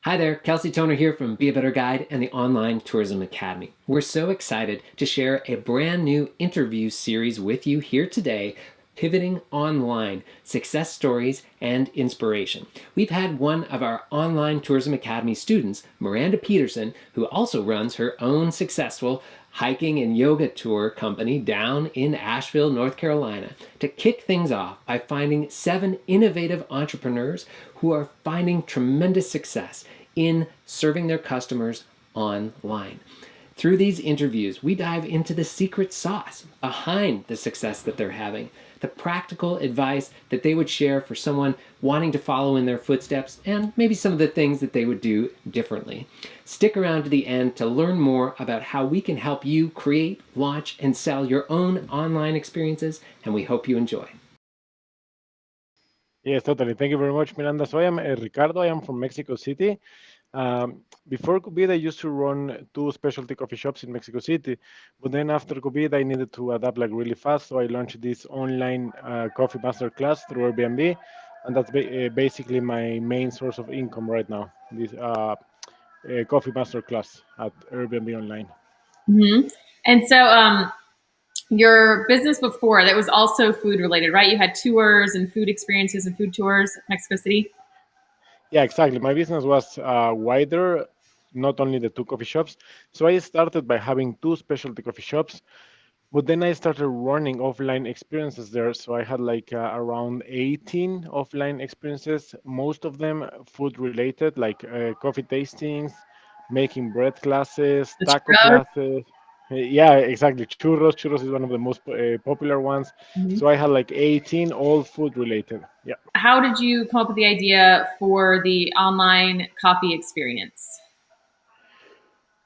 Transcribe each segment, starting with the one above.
Hi there, Kelsey Toner here from Be a Better Guide and the Online Tourism Academy. We're so excited to share a brand new interview series with you here today, Pivoting Online, Success Stories and Inspiration. We've had one of our Online Tourism Academy students, Miranda Peterson, who also runs her own successful hiking and yoga tour company down in Asheville, North Carolina, to kick things off by finding 7 innovative entrepreneurs who are finding tremendous success in serving their customers online. Through these interviews, we dive into the secret sauce behind the success that they're having, the practical advice that they would share for someone wanting to follow in their footsteps, and maybe some of the things that they would do differently. Stick around to the end to learn more about how we can help you create, launch, and sell your own online experiences, and we hope you enjoy. Yes, totally. Thank you very much, Miranda. So I am Ricardo. I am from Mexico City. Before COVID, I used to run 2 specialty coffee shops in Mexico City, but then after COVID, I needed to adapt like really fast. So I launched this online coffee masterclass through Airbnb, and that's basically my main source of income right now. This coffee masterclass at Airbnb online. hmm And so, your business before that was also food related, right? You had tours and food experiences and food tours, Mexico City. Yeah, exactly. My business was wider, not only the 2 coffee shops. So I started by having 2 specialty coffee shops. But then I started running offline experiences there. So I had like around 18 offline experiences, most of them food related, like coffee tastings, making bread classes, The taco churros. classes. Yeah, exactly. Churros. Churros is one of the most popular ones. Mhm. So I had like 18 all food related. Yeah. How did you come up with the idea for the online coffee experience?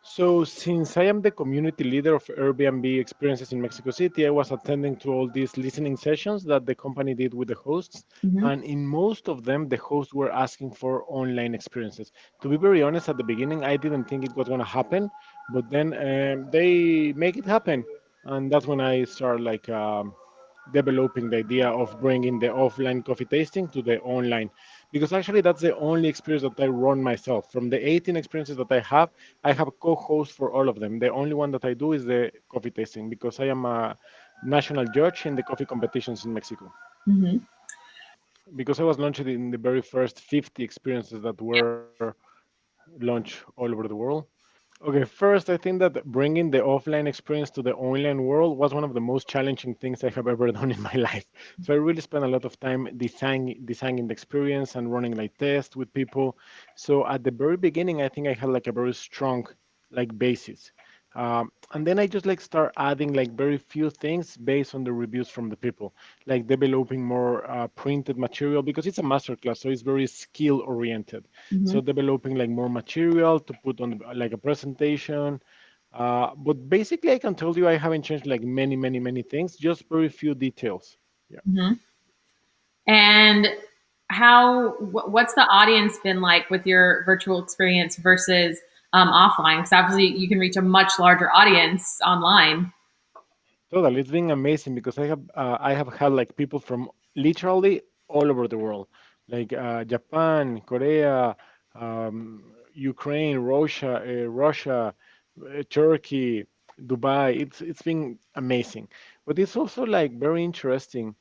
So, since I am the community leader of Airbnb Experiences in Mexico City, I was attending to all these listening sessions that the company did with the hosts. hmm And in most of them, the hosts were asking for online experiences. To be very honest, at the beginning, I didn't think it was going to happen, but then they make it happen. And that's when I started like developing the idea of bringing the offline coffee tasting to the online, because actually that's the only experience that I run myself. From the 18 experiences that I have a co-host for all of them. The only one that I do is the coffee tasting, because I am a national judge in the coffee competitions in Mexico, hmm because I was launched in the very first 50 experiences that were launched all over the world. Okay, first, I think that bringing the offline experience to the online world was one of the most challenging things I have ever done in my life. So I really spent a lot of time designing the experience and running like tests with people. So at the very beginning, I think I had like a very strong like basis. And then I just like start adding like very few things based on the reviews from the people, like developing more printed material, because it's a master class, so it's very skill oriented. hmm So developing like more material to put on like a presentation. But basically, I can tell you I haven't changed like many things, just very few details. Yeah. hmm And what's the audience been like with your virtual experience versus offline? Because obviously you can reach a much larger audience online. Totally, it's been amazing because I have had like people from literally all over the world, like Japan, Korea, Ukraine, Russia, Turkey, Dubai. It's been amazing, but it's also like very interesting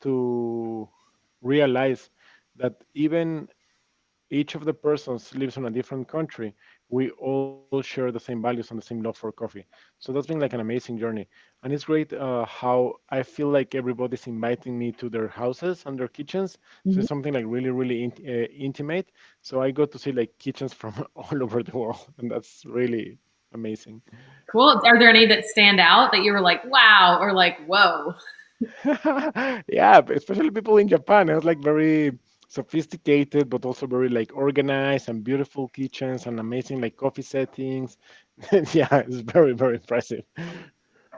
to realize that even each of the persons lives in a different country, we all share the same values and the same love for coffee. So that's been like an amazing journey. And it's great how I feel like everybody's inviting me to their houses and their kitchens. So hmm it's something like really intimate. So I got to see like kitchens from all over the world, and that's really amazing. Cool. Are there any that stand out that you were like, wow, or like, whoa? Yeah, especially people in Japan. It was like very sophisticated, but also very like organized and beautiful kitchens and amazing like coffee settings. Yeah, it's very impressive.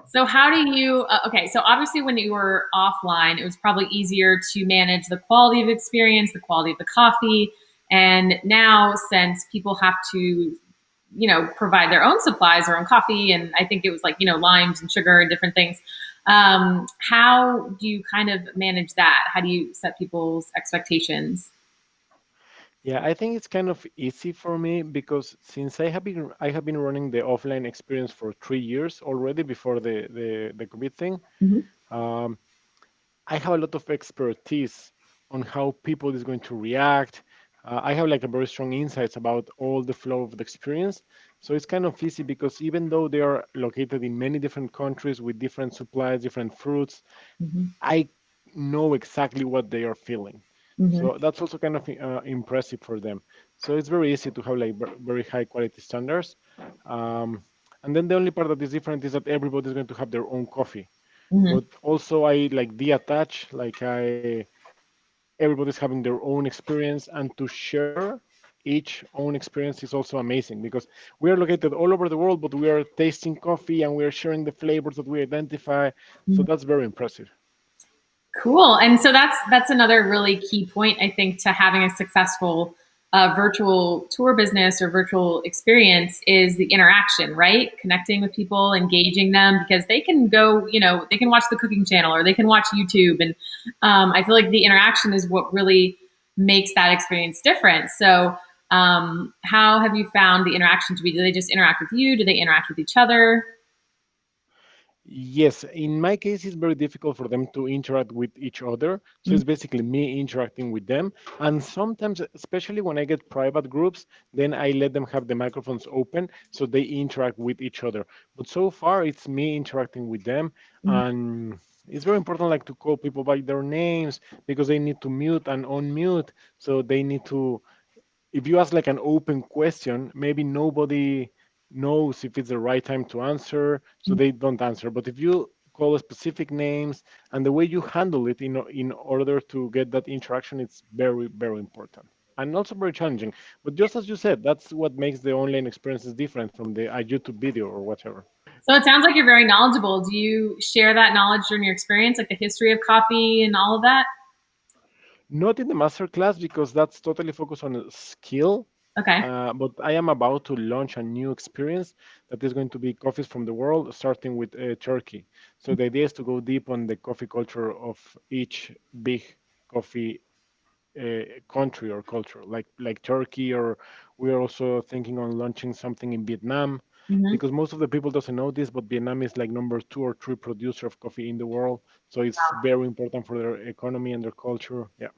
So how do you, okay, so obviously when you were offline, it was probably easier to manage the quality of experience, the quality of the coffee. And now since people have to, provide their own supplies, their own coffee, and I think it was like, limes and sugar and different things. How do you kind of manage that? How do you set people's expectations? Yeah, I think it's kind of easy for me because since I have been running the offline experience for 3 years already before the COVID thing. Mhm. Um, I have a lot of expertise on how people is going to react. I have like a very strong insights about all the flow of the experience. So it's kind of easy because even though they are located in many different countries with different supplies, different fruits, Mhm. I know exactly what they are feeling. Mhm. So that's also kind of impressive for them. So it's very easy to have like very high quality standards. Um, and then the only part that is different is that everybody is going to have their own coffee. Mhm. But also I like detach, like everybody's having their own experience, and to share each own experience is also amazing because we are located all over the world, but we are tasting coffee and we are sharing the flavors that we identify. So Mhm. that's very impressive. Cool. And so that's another really key point, I think, to having a successful virtual tour business or virtual experience is the interaction, right? Connecting with people, engaging them, because they can go, they can watch the cooking channel or they can watch YouTube, and I feel like the interaction is what really makes that experience different. So, how have you found the interaction to be? Do they just interact with you? Do they interact with each other? Yes, in my case, it's very difficult for them to interact with each other. So it's basically me interacting with them. And sometimes, especially when I get private groups, then I let them have the microphones open so they interact with each other. But so far, it's me interacting with them. Mhm. And it's very important, like to call people by their names because they need to mute and unmute. So they need to, if you ask like an open question, maybe nobody knows if it's the right time to answer, so they don't answer. But if you call specific names and the way you handle it in order to get that interaction, it's very, very important and also very challenging. But just as you said, that's what makes the online experiences different from the a YouTube video or whatever. So it sounds like you're very knowledgeable. Do you share that knowledge during your experience, like the history of coffee and all of that? Not in the master class because that's totally focused on a skill. Okay. But I am about to launch a new experience that is going to be coffees from the world, starting with Turkey. So the idea is to go deep on the coffee culture of each big coffee country or culture, like Turkey, or we are also thinking on launching something in Vietnam, Hmm. because most of the people doesn't know this, but Vietnam is like number two or three producer of coffee in the world. So it's very important for their economy and their culture. Yeah.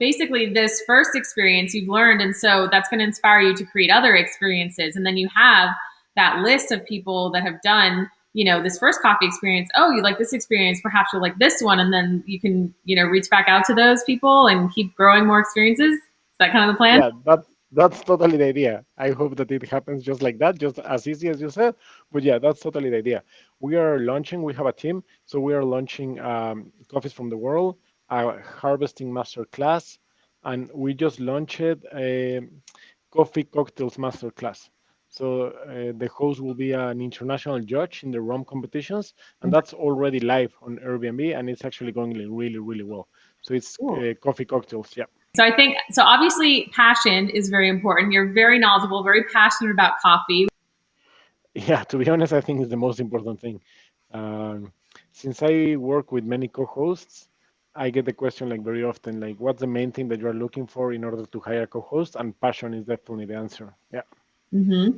Basically, this first experience you've learned, and so that's going to inspire you to create other experiences. And then you have that list of people that have done, this first coffee experience. Oh, you like this experience, perhaps you'll like this one, and then you can, reach back out to those people and keep growing more experiences. Is that kind of the plan? Yeah, that's totally the idea. I hope that it happens just like that, just as easy as you said. But yeah, that's totally the idea. We are launching. We have a team, so we are launching coffees from the world, a harvesting master class, and we just launched a coffee cocktails master class. So the host will be an international judge in the rum competitions, and that's already live on Airbnb, and it's actually going really, really well. So it's Cool. coffee cocktails. Yeah. So I think so. Obviously, passion is very important. You're very knowledgeable, very passionate about coffee. Yeah, to be honest, I think it's the most important thing. Um, since I work with many co-hosts, I get the question like very often, like, what's the main thing that you're looking for in order to hire a co-host? And passion is definitely the answer. Yeah. Hmm.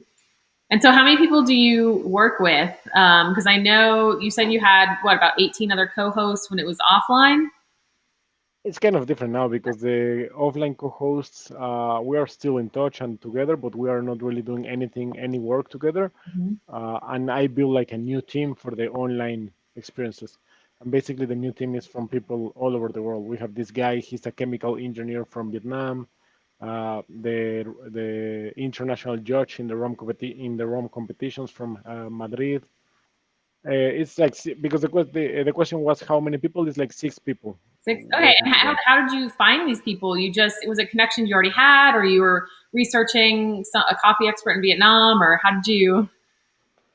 And so, how many people do you work with? Because I know you said you had what, about 18 other co-hosts when it was offline. It's kind of different now because the offline co-hosts, we are still in touch and together, but we are not really doing anything, any work together. Mhm. And I built like a new team for the online experiences. And basically, the new team is from people all over the world. We have this guy; he's a chemical engineer from Vietnam. The international judge in the Rome competitions from Madrid. It's like because the question was how many people. It's like 6 people Six. Okay. working And how, together. how did you find these people? You just, was it connections you already had, or you were researching a coffee expert in Vietnam, or how did you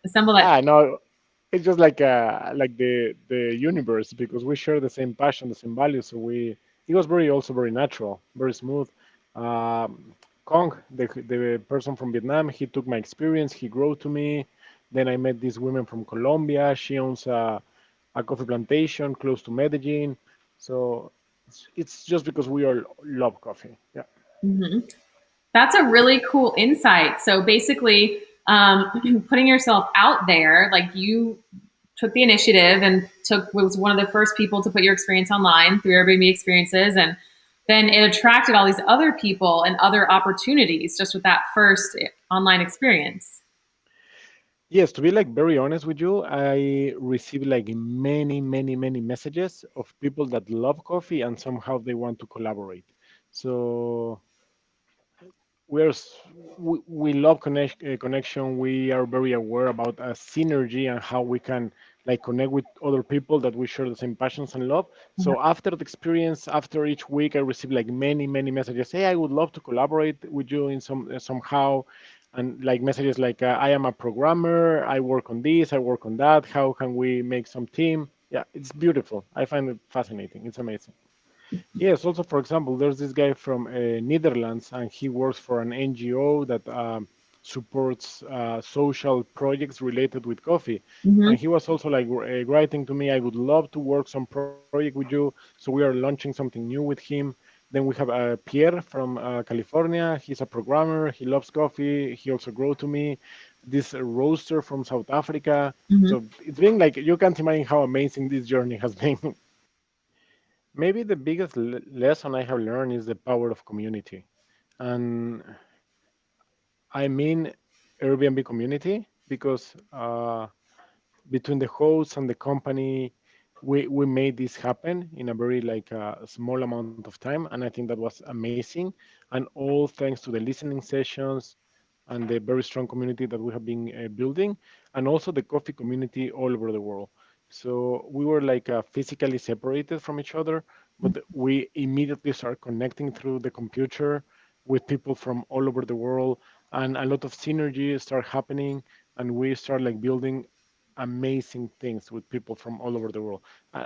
assemble that? Ah, no, it's just like the universe because we share the same passion, the same values. So it was very also very natural, very smooth. Kong, the person from Vietnam, he took my experience, he grew to me. Then I met this woman from Colombia. She owns a coffee plantation close to Medellin. So it's just because we all love coffee. Yeah. Hmm. That's a really cool insight. So basically, putting yourself out there, like you took the initiative and was one of the first people to put your experience online through Airbnb Experiences, and then it attracted all these other people and other opportunities just with that first online experience. Yes, to be like very honest with you, I received like many messages of people that love coffee and somehow they want to collaborate. So we love connection. We are very aware about synergy and how we can like connect with other people that we share the same passions and love. So after the experience, after each week, I receive like many messages. Hey, I would love to collaborate with you in somehow, and like messages like I am a programmer. I work on this. I work on that. How can we make some team? Yeah, it's beautiful. I find it fascinating. It's amazing. Yes, also, for example, there's this guy from Netherlands, and he works for an NGO that supports social projects related with coffee. Mm-hmm. And he was also like writing to me, I would love to work some project with you. So we are launching something new with him. Then we have Pierre from California. He's a programmer. He loves coffee. He also wrote to me. This roaster from South Africa. Mm-hmm. So it's been like you can't imagine how amazing this journey has been. Maybe the biggest lesson I have learned is the power of community. And I mean Airbnb community because between the hosts and the company, we made this happen in a very like small amount of time. And I think that was amazing. And all thanks to the listening sessions and the very strong community that we have been building, and also the coffee community all over the world. So we were like physically separated from each other, but we immediately start connecting through the computer with people from all over the world, and a lot of synergy start happening, and we start like building amazing things with people from all over the world.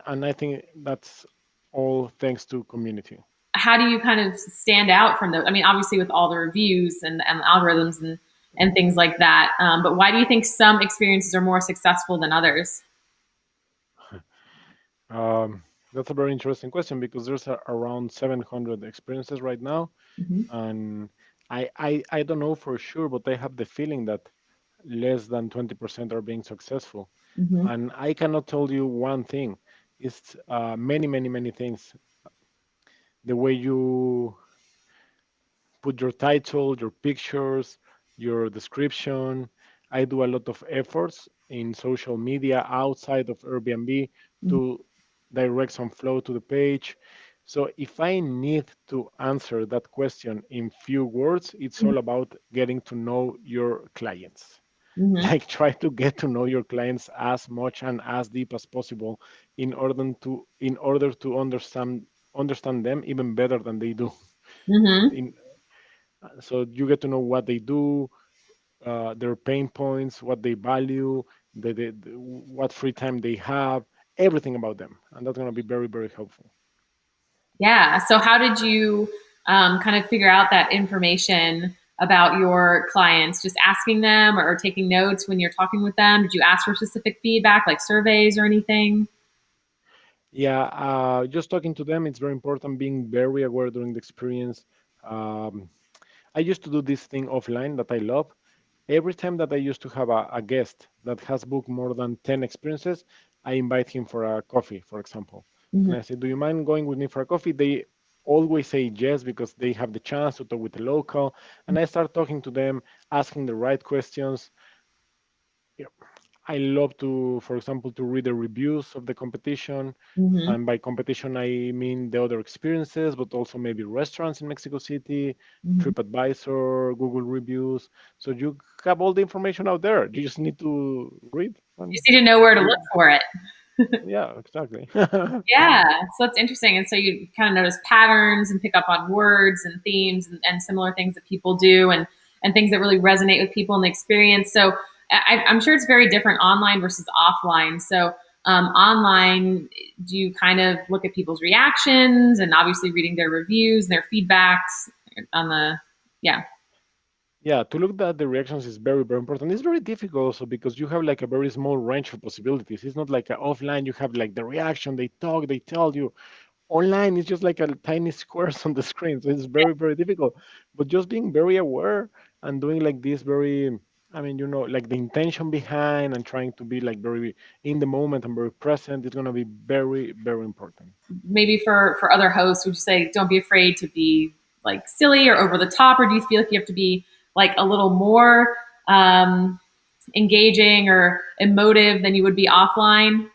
And I think that's all thanks to community. How do you kind of stand out from those? I mean, obviously with all the reviews and algorithms and things like that. But why do you think some experiences are more successful than others? That's a very interesting question because there's around 700 experiences right now, Mm-hmm. and I don't know for sure, but I have the feeling that less than 20% are being successful. Mm-hmm. And I cannot tell you one thing. It's many things. The way you put your title, your pictures, your description. I do a lot of efforts in social media outside of Airbnb to direct some flow to the page. So if I need to answer that question in few words, it's all about getting to know your clients. Mm-hmm. Like try to get to know your clients as much and as deep as possible in order to understand them even better than they do. Mm-hmm. In So you get to know what they do, their pain points, what they value, what free time they have, everything about them, and that's going to be very helpful. Yeah. So how did you kind of figure out that information about your clients? Just asking them or taking notes when you're talking with them? Did you ask for specific feedback, like surveys or anything? Yeah, just talking to them, it's very important being very aware during the experience. Um, I used to do this thing offline that I love. Every time that I used to have a guest that has booked more than 10 experiences, I invite him for a coffee, for example. And I say, do you mind going with me for a coffee? They always say yes because they have the chance to talk with the local. And I start talking to them, asking the right questions. Yeah, I love to, for example, to read the reviews of the competition. Mm-hmm. And by competition, I mean the other experiences, but also maybe restaurants in Mexico City, Mm-hmm. TripAdvisor, Google reviews. So you have all the information out there. You just need to read. You And just need to know where to you, look for it. yeah, exactly. Yeah, so that's interesting. And so you kind of notice patterns and pick up on words and themes and similar things that people do and things that really resonate with people in the experience. So I'm sure it's very different online versus offline. So online, do you kind of look at people's reactions and obviously reading their reviews and their feedbacks on the, yeah. Yeah, to look at the reactions is very important. It's very difficult also because you have like a very small range of possibilities. It's not like offline, you have like the reaction, they talk, they tell you. online is just like a tiny squares on the screen, so it's very, very difficult. But just being very aware and doing like this very, I mean, like the intention behind and trying to be like very in the moment and very present is gonna be very, very important. Maybe for other hosts, would you say don't be afraid to be like silly or over the top, or do you feel like you have to be like a little more engaging or emotive than you would be offline?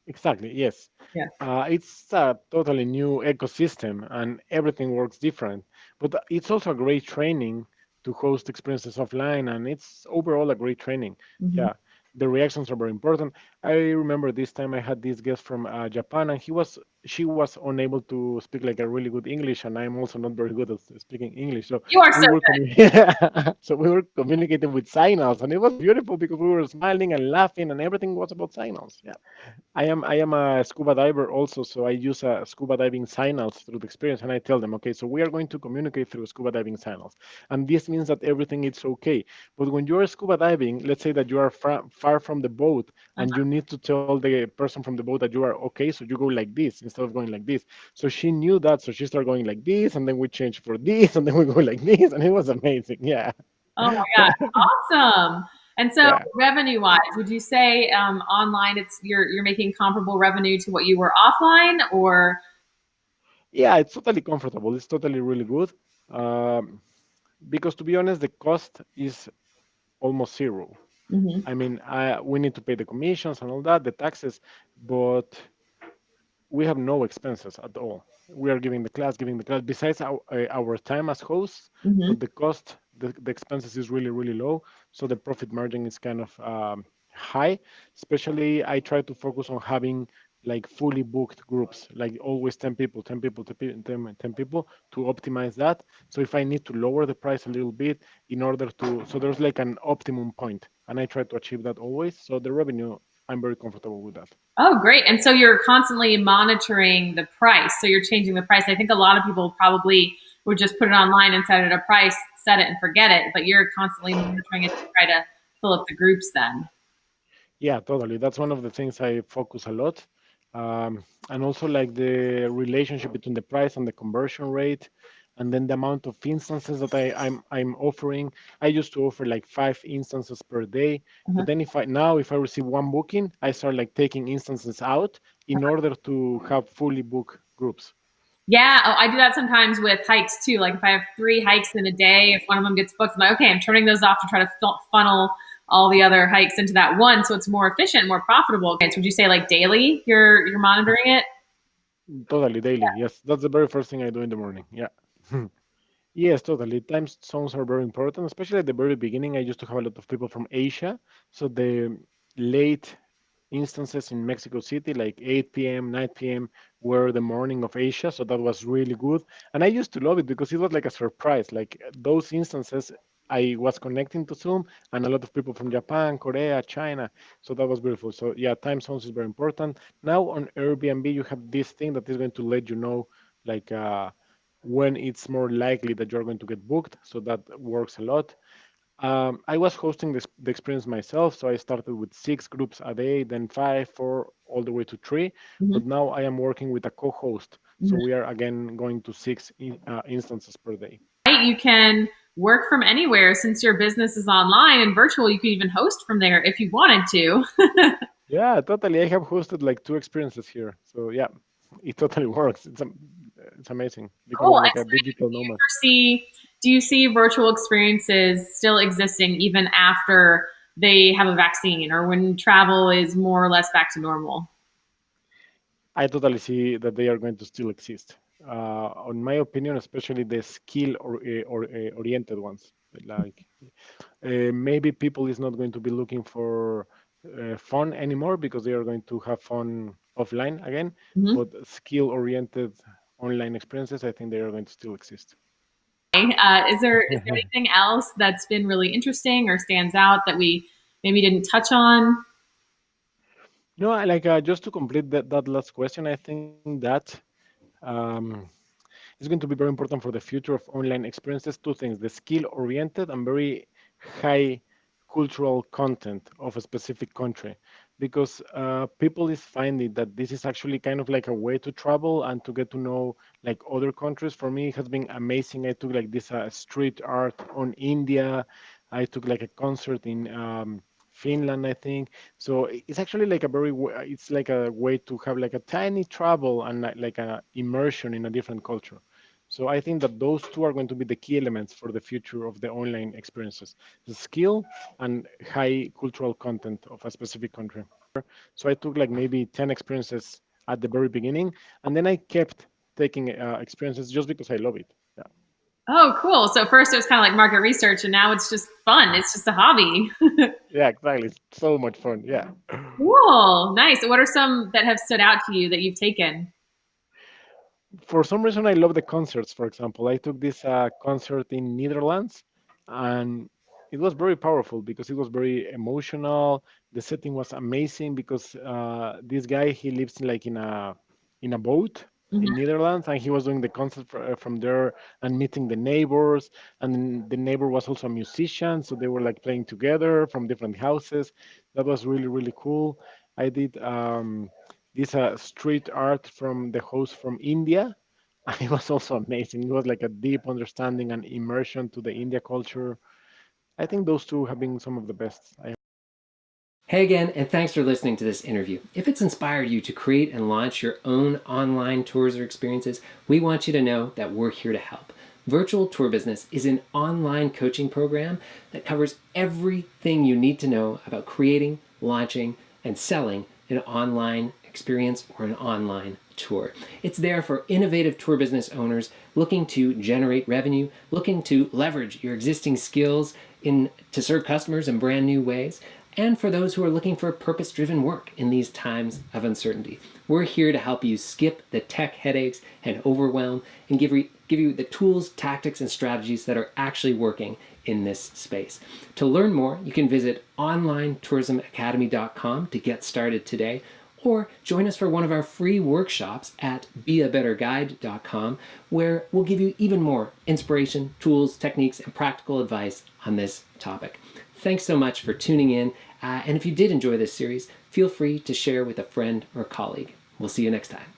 Exactly, yes. Yeah. It's a totally new ecosystem and everything works different. But it's also a great training to host experiences offline, and it's overall a great training. Mm-hmm. Yeah, the reactions are very important. I remember this time I had this guest from Japan, and she was unable to speak like a really good English, and I'm also not very good at speaking English. So You are we so were good. so we were communicating with signals, and it was beautiful because we were smiling and laughing, and everything was about signals. Yeah. I am a scuba diver also, so I use scuba diving signals through the experience, and I tell them, okay, so we are going to communicate through scuba diving signals, and this means that everything is okay. But when you are scuba diving, let's say that you are far from the boat, and you need to tell the person from the boat that you are okay, so you go like this instead of going like this. So she knew that, so she started going like this, and then we changed for this, and then we go like this, and it was amazing. Yeah, Oh my God, awesome! And so, yeah. revenue-wise, would you say online it's you're making comparable revenue to what you were offline, or Yeah, it's totally comfortable. It's totally really good. Um, because to be honest, the cost is almost zero. Mhm. I mean, we need to pay the commissions and all that, the taxes, but we have no expenses at all. We are giving the class, besides our time as hosts, Mhm. but the cost, the expenses is really, really low. So the profit margin is kind of high. Especially, I try to focus on having like fully booked groups, like always 10 people, 10 people, 10 people to optimize that. So if I need to lower the price a little bit in order to, so there's like an optimum point, and I try to achieve that always. So the revenue, I'm very comfortable with that. Oh, great. And so you're constantly monitoring the price. So you're changing the price. I think a lot of people probably would just put it online and set it a price, set it and forget it, but you're constantly monitoring it to try to fill up the groups then. Yeah, totally. That's one of the things I focus a lot. And also like the relationship between the price and the conversion rate, and then the amount of instances that I'm offering. I used to offer like 5 instances per day, Uh-huh. but then if I receive one booking, I start like taking instances out in order to have fully booked groups. Yeah, oh, I do that sometimes with hikes too. Like if I have 3 hikes in a day, if one of them gets booked, I'm like, okay, I'm turning those off to try to funnel all the other hikes into that one, so it's more efficient, more profitable. Okay, so would you say like daily you're monitoring it? Totally daily. Yes, that's the very first thing I do in the morning. Yeah. Yes, totally. Time zones are very important, especially at the very beginning. I used to have a lot of people from Asia. So the late instances in Mexico City, like 8 p.m., 9 p.m., were the morning of Asia. So that was really good. And I used to love it because it was like a surprise. Like those instances, I was connecting to Zoom and a lot of people from Japan, Korea, China. So that was beautiful. So yeah, time zones is very important. Now on Airbnb, you have this thing that is going to let you know, like, when it's more likely that you're going to get booked. So that works a lot. I was hosting the experience myself, so I started with 6 groups a day, then 5, 4, all the way to 3. Mhm. But now I am working with a co-host, so Mhm. we are again going to 6 instances per day. Right, you can work from anywhere since your business is online and virtual. You can even host from there if you wanted to. Yeah, totally. I have hosted like 2 experiences here, so yeah, it totally works. It's amazing Cool. becoming And like a so digital nomad. do you see virtual experiences still existing even after they have a vaccine or when travel is more or less back to normal? I totally see that they are going to still exist. On my opinion, especially the skill or oriented ones. Like maybe people is not going to be looking for fun anymore because they are going to have fun offline again. Mhm. But skill oriented online experiences, I think they are going to still exist. Is there anything else that's been really interesting or stands out that we maybe didn't touch on? No, like just to complete that last question, I think that um, it's going to be very important for the future of online experiences. 2 things: the skill oriented and very high cultural content of a specific country. because people is finding that this is actually kind of like a way to travel and to get to know like other countries. For me, it has been amazing. I took like this street art on India. I took like a concert in Finland, I think. So it's actually like a it's like a way to have like a tiny travel and like a immersion in a different culture. So I think that those two are going to be the key elements for the future of the online experiences: the skill and high cultural content of a specific country. So I took like maybe 10 experiences at the very beginning, and then I kept taking experiences just because I love it. Yeah, Oh, cool. So first it was kind of like market research, and now it's just fun. It's just a hobby. yeah, exactly. It's so much fun. Yeah. Cool. Nice. What are some that have stood out to you that you've taken? For some reason, I love the concerts. For example, I took this concert in Netherlands, and it was very powerful because it was very emotional. The setting was amazing because this guy he lives like in a boat in Mhm. Netherlands, and he was doing the concert from there and meeting the neighbors. And the neighbor was also a musician, so they were like playing together from different houses. That was really really cool. I did. This street art from the host from India. And it was also amazing. It was like a deep understanding and immersion to the India culture. I think those two have been some of the best. Hey again, and thanks for listening to this interview. If it's inspired you to create and launch your own online tours or experiences, we want you to know that we're here to help. Virtual Tour Business is an online coaching program that covers everything you need to know about creating, launching, and selling an online experience or an online tour. It's there for innovative tour business owners looking to generate revenue, looking to leverage your existing skills to serve customers in brand new ways, and for those who are looking for purpose-driven work in these times of uncertainty. We're here to help you skip the tech headaches and overwhelm and give you the tools, tactics, and strategies that are actually working in this space. To learn more, you can visit onlinetourismacademy.com to get started today, or join us for one of our free workshops at beabetterguide.com, where we'll give you even more inspiration, tools, techniques, and practical advice on this topic. Thanks so much for tuning in, and if you did enjoy this series, feel free to share with a friend or colleague. We'll see you next time.